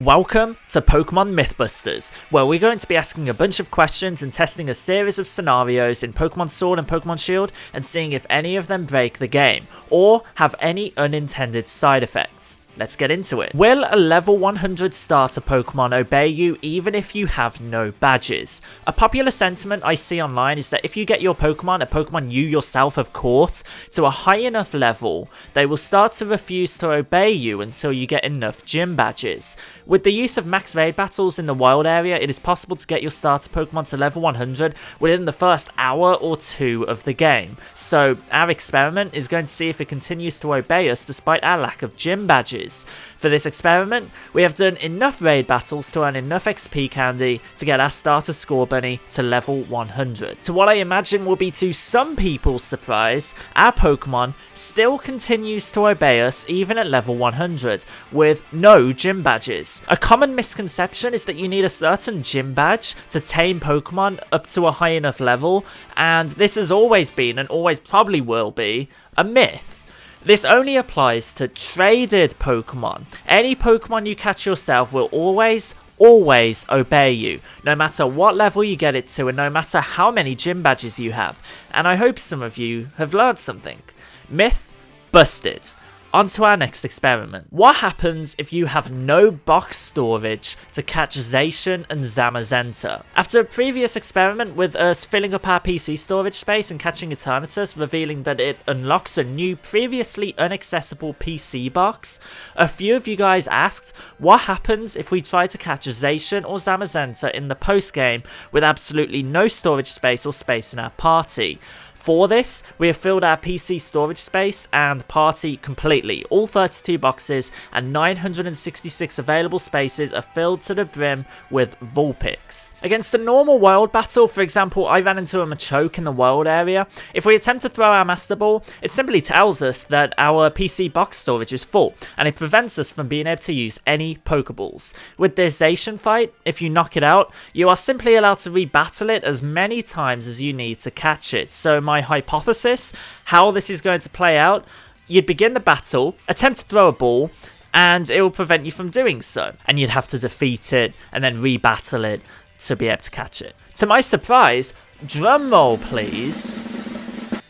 Welcome to Pokémon Mythbusters, where we're going to be asking a bunch of questions and testing a series of scenarios in Pokémon Sword and Pokémon Shield and seeing if any of them break the game, or have any unintended side effects. Let's get into it. Will a level 100 starter Pokemon obey you even if you have no badges? A popular sentiment I see online is that if you get your Pokemon, a Pokemon you yourself have caught, to a high enough level, they will start to refuse to obey you until you get enough gym badges. With the use of max raid battles in the wild area, it is possible to get your starter Pokemon to level 100 within the first hour or two of the game. So our experiment is going to see if it continues to obey us despite our lack of gym badges. For this experiment, we have done enough raid battles to earn enough XP candy to get our starter score bunny to level 100. To what I imagine will be to some people's surprise, our Pokemon still continues to obey us even at level 100, with no gym badges. A common misconception is that you need a certain gym badge to tame Pokemon up to a high enough level, and this has always been, and always probably will be, a myth. This only applies to traded Pokemon. Any Pokemon you catch yourself will always obey you, no matter what level you get it to and no matter how many gym badges you have. And I hope some of you have learned something. Myth busted. On to our next experiment. What happens if you have no box storage to catch Zacian and Zamazenta? After a previous experiment with us filling up our PC storage space and catching Eternatus, revealing that it unlocks a new previously inaccessible PC box, a few of you guys asked what happens if we try to catch Zacian or Zamazenta in the post game with absolutely no storage space or space in our party. For this, we have filled our PC storage space and party completely. All 32 boxes and 966 available spaces are filled to the brim with Vulpix. Against a normal world battle, for example, I ran into a Machoke in the world area. If we attempt to throw our Master Ball, it simply tells us that our PC box storage is full, and it prevents us from being able to use any Pokeballs. With this Zacian fight, if you knock it out, you are simply allowed to rebattle it as many times as you need to catch it. So my hypothesis, how this is going to play out, you'd begin the battle, attempt to throw a ball, and it will prevent you from doing so. And you'd have to defeat it and then rebattle it to be able to catch it. To my surprise, drum roll please,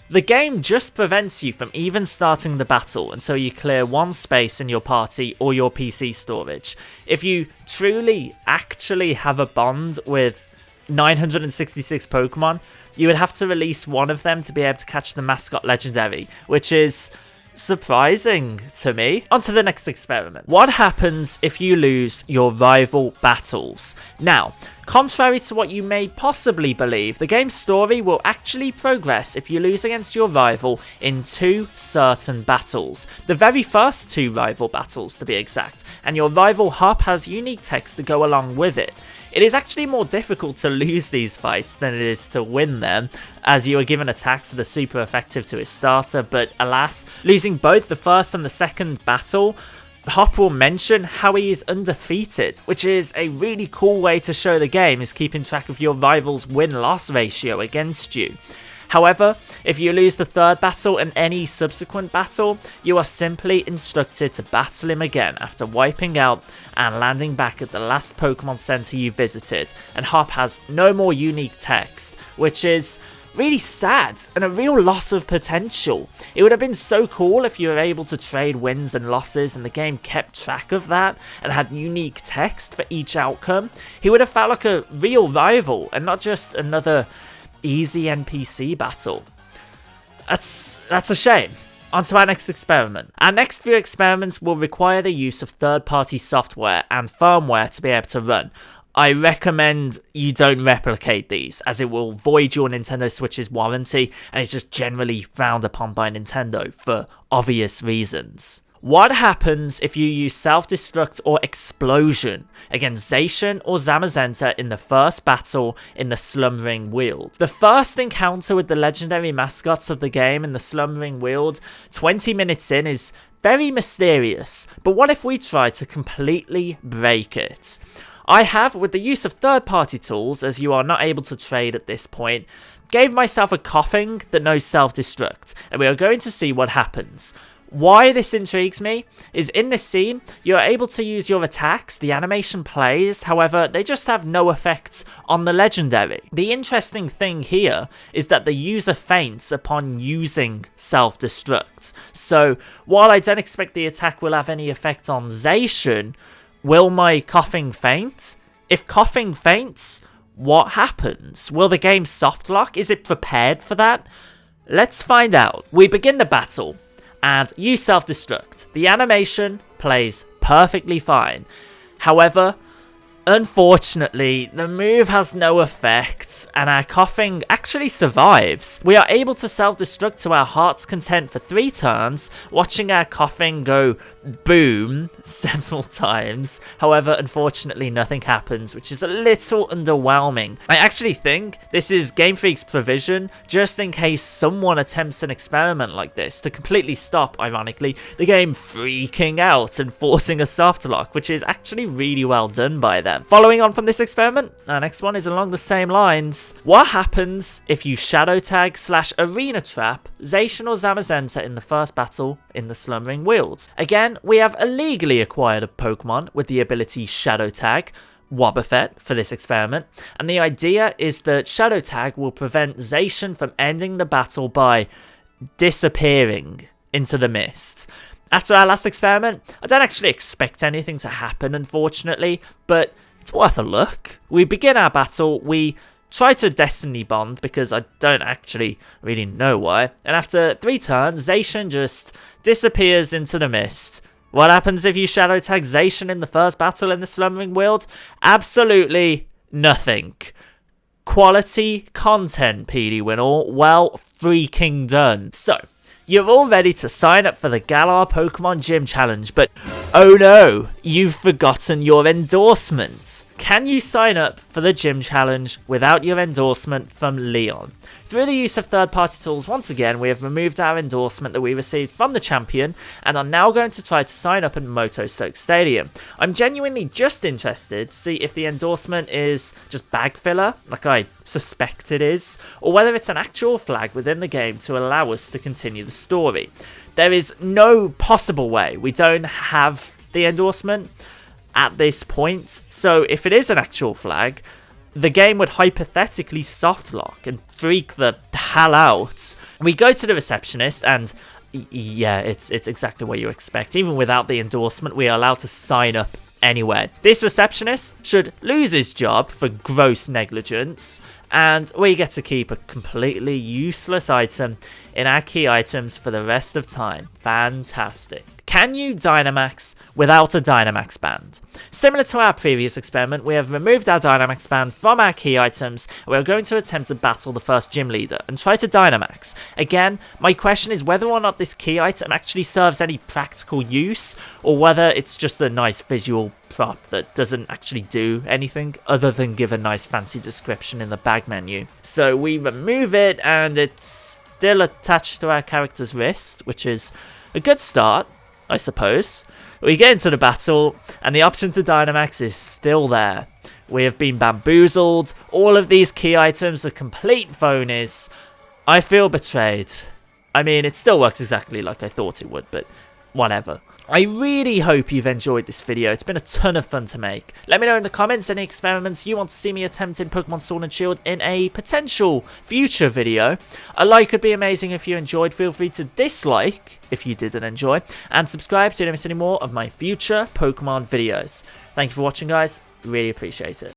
the game just prevents you from even starting the battle until you clear one space in your party or your PC storage. If you truly, actually have a bond with 966 Pokemon, you would have to release one of them to be able to catch the mascot legendary, which is surprising to me. On to the next experiment. What happens if you lose your rival battles? Now, contrary to what you may possibly believe, the game's story will actually progress if you lose against your rival in two certain battles. The very first two rival battles, to be exact, and your rival Hop has unique text to go along with it. It is actually more difficult to lose these fights than it is to win them, as you are given attacks that are super effective to his starter, but alas, losing both the first and the second battle, Hop will mention how he is undefeated, which is a really cool way to show the game is keeping track of your rival's win-loss ratio against you. However, if you lose the third battle and any subsequent battle, you are simply instructed to battle him again after wiping out and landing back at the last Pokemon Center you visited, and Hop has no more unique text, which is really sad and a real loss of potential. It would have been so cool if you were able to trade wins and losses and the game kept track of that and had unique text for each outcome. He would have felt like a real rival and not just another easy NPC battle. That's a shame. On to our next experiment. Our next few experiments will require the use of third-party software and firmware to be able to run. I recommend you don't replicate these, as it will void your Nintendo Switch's warranty and is just generally frowned upon by Nintendo for obvious reasons. What happens if you use Self-Destruct or Explosion against Zacian or Zamazenta in the first battle in the Slumbering Weald? The first encounter with the legendary mascots of the game in the Slumbering Weald, 20 minutes in, is very mysterious, but what if we try to completely break it? I have, with the use of third-party tools, as you are not able to trade at this point, gave myself a coughing that knows Self-Destruct, and we are going to see what happens. Why this intrigues me is in this scene, you're able to use your attacks, the animation plays, however, they just have no effects on the legendary. The interesting thing here is that the user faints upon using Self-Destruct. So, while I don't expect the attack will have any effect on Zacian, will my Coughing faint? If Coughing faints, what happens? Will the game soft lock? Is it prepared for that? Let's find out. We begin the battle and use Self-Destruct. The animation plays perfectly fine. However, unfortunately, the move has no effect, and our Coughing actually survives. We are able to self-destruct to our heart's content for 3 turns, watching our Coughing go boom several times. However, unfortunately, nothing happens, which is a little underwhelming. I actually think this is Game Freak's provision, just in case someone attempts an experiment like this, to completely stop, ironically, the game freaking out and forcing a soft lock, which is actually really well done by them. Following on from this experiment, our next one is along the same lines. What happens if you Shadow Tag / Arena Trap Zacian or Zamazenta in the first battle in the Slumbering Weald? Again, we have illegally acquired a Pokemon with the ability Shadow Tag, Wobbuffet, for this experiment, and the idea is that Shadow Tag will prevent Zacian from ending the battle by disappearing into the mist. After our last experiment, I don't actually expect anything to happen, unfortunately, but it's worth a look. We begin our battle, we try to Destiny Bond because I don't actually really know why, and after 3 turns, Zacian just disappears into the mist. What happens if you Shadow Tag Zacian in the first battle in the Slumbering Weald? Absolutely nothing. Quality content, PD Winnall. Well freaking done. So, you're all ready to sign up for the Galar Pokemon Gym Challenge, but oh no, you've forgotten your endorsement. Can you sign up for the Gym Challenge without your endorsement from Leon? Through the use of third-party tools, once again, we have removed our endorsement that we received from the champion and are now going to try to sign up at Motostoke Stadium. I'm genuinely just interested to see if the endorsement is just bag filler, like I suspect it is, or whether it's an actual flag within the game to allow us to continue the story. There is no possible way we don't have the endorsement at this point, so if it is an actual flag, the game would hypothetically soft lock and freak the hell out. We go to the receptionist and yeah, it's exactly what you expect. Even without the endorsement, we are allowed to sign up anyway. This receptionist should lose his job for gross negligence, and we get to keep a completely useless item in our key items for the rest of time. Fantastic. Can you Dynamax without a Dynamax Band? Similar to our previous experiment, we have removed our Dynamax Band from our key items, and we are going to attempt to battle the first gym leader and try to Dynamax. Again, my question is whether or not this key item actually serves any practical use, or whether it's just a nice visual prop that doesn't actually do anything other than give a nice fancy description in the bag menu. So we remove it, and it's still attached to our character's wrist, which is a good start, I suppose. We get into the battle, and the option to Dynamax is still there. We have been bamboozled. All of these key items are complete phonies. I feel betrayed. I mean, it still works exactly like I thought it would, but whatever. I really hope you've enjoyed this video. It's been a ton of fun to make. Let me know in the comments any experiments you want to see me attempt in Pokémon Sword and Shield in a potential future video. A like would be amazing if you enjoyed. Feel free to dislike if you didn't enjoy. And subscribe so you don't miss any more of my future Pokémon videos. Thank you for watching, guys. Really appreciate it.